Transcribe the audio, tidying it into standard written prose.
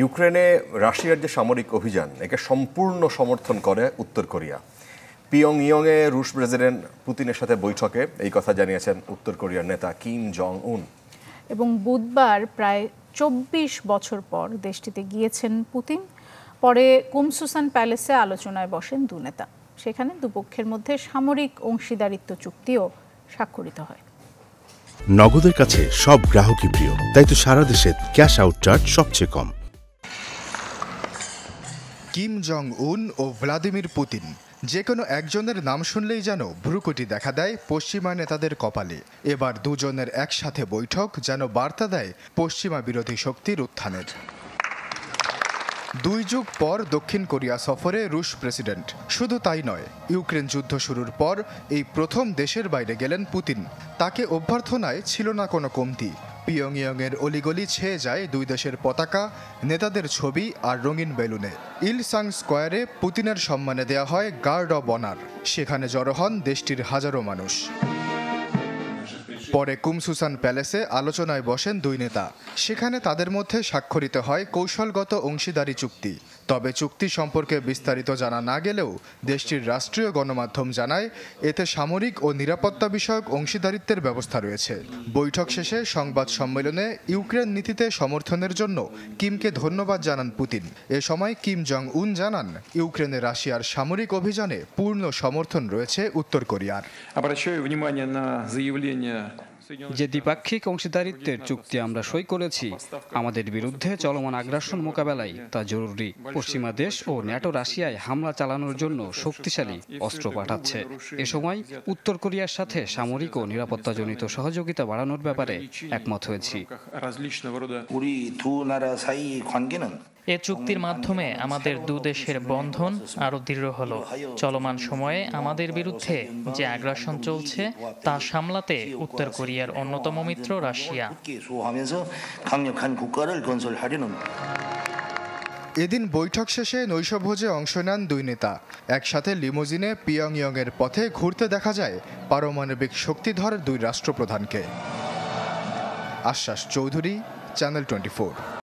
ইউক্রেনে রাশিয়ার যে সামরিক অভিযান একে সম্পূর্ণ সমর্থন করে উত্তর কোরিয়া। পিয়ংইয়ংয়ে রুশ প্রেসিডেন্ট পুতিনের সাথে বৈঠকে এই কথা জানিয়েছেন উত্তর কোরিয়ার নেতা কিম জং উন। এবং বুধবার প্রায় ২৪ বছর পর দেশটিতে গিয়েছেন পুতিন। পরে কুমসুসান প্যালেসে আলোচনায় বসেন দু নেতা। সেখানে দুপক্ষের মধ্যে সামরিক অংশীদারিত্ব চুক্তিও স্বাক্ষরিত হয়। নগদের কাছে সব গ্রাহকই প্রিয়, তাই তো সারা দেশে ক্যাশ আউট চার্জ সবচেয়ে কম। কিম জং উন ও ভ্লাদিমির পুতিন, যে কোনো একজনের নাম শুনলেই যেন ভ্রুকুটি দেখা দেয় পশ্চিমা নেতাদের কপালে। এবার দুজনের একসাথে বৈঠক যেন বার্তা দেয় পশ্চিমা বিরোধী শক্তির উত্থানের। ২ যুগ পর দক্ষিণ কোরিয়া সফরে রুশ প্রেসিডেন্ট। শুধু তাই নয়, ইউক্রেন যুদ্ধ শুরুর পর এই প্রথম দেশের বাইরে গেলেন পুতিন। তাকে অভ্যর্থনায় ছিল না কোনো কমতি। পিয়ংইয়ংয়ের অলিগলি ছেয়ে যায় দুই দেশের পতাকা, নেতাদের ছবি আর রঙিন বেলুনে। ইলসাং স্কোয়ারে পুতিনের সম্মানে দেয়া হয় গার্ড অব অনার। সেখানে জড়ো হন দেশটির হাজারো মানুষ। পরে কুমসুসান প্যালেসে আলোচনায় বসেন দুই নেতা। সেখানে তাদের মধ্যে স্বাক্ষরিত হয় কৌশলগত অংশীদারি চুক্তি। তবে চুক্তি সম্পর্কে বিস্তারিত জানা না গেলেও দেশটির রাষ্ট্রীয় গণমাধ্যম জানায় এতে সামরিক ও নিরাপত্তা বিষয়ক অংশীদারিত্বের ব্যবস্থা রয়েছে। বৈঠক শেষে সংবাদ সম্মেলনে ইউক্রেন নীতিতে সমর্থনের জন্য কিমকে ধন্যবাদ জানান পুতিন। এ সময় কিম জং উন জানান ইউক্রেনে রাশিয়ার সামরিক অভিযানে পূর্ণ সমর্থন রয়েছে উত্তর কোরিয়ার। যে দ্বিপাক্ষিক অংশীদারিত্বের চুক্তি আমরা সই করেছি, আমাদের বিরুদ্ধে চলমান আগ্রাসন মোকাবেলায় তা জরুরি। পশ্চিমা দেশ ও ন্যাটো রাশিয়ায় হামলা চালানোর জন্য শক্তিশালী অস্ত্র পাঠাচ্ছে। এ সময় উত্তর কোরিয়ার সাথে সামরিক ও নিরাপত্তাজনিত সহযোগিতা বাড়ানোর ব্যাপারে একমত হয়েছি। এ চুক্তির মাধ্যমে আমাদের দু দেশের বন্ধন আরও দৃঢ় হলো। চলমান সময়ে আমাদের বিরুদ্ধে যে আগ্রাসন চলছে তা সামলাতে উত্তর কোরিয়ার অন্যতম মিত্র রাশিয়া। এদিন বৈঠক শেষে নৈশভোজে অংশ নেন দুই নেতা। একসাথে লিমোজিনে পিয়ংইয়ংয়ের পথে ঘুরতে দেখা যায় পারমাণবিক শক্তিধর দুই রাষ্ট্রপ্রধানকে। আশ্বাস চৌধুরী, চ্যানেল 24।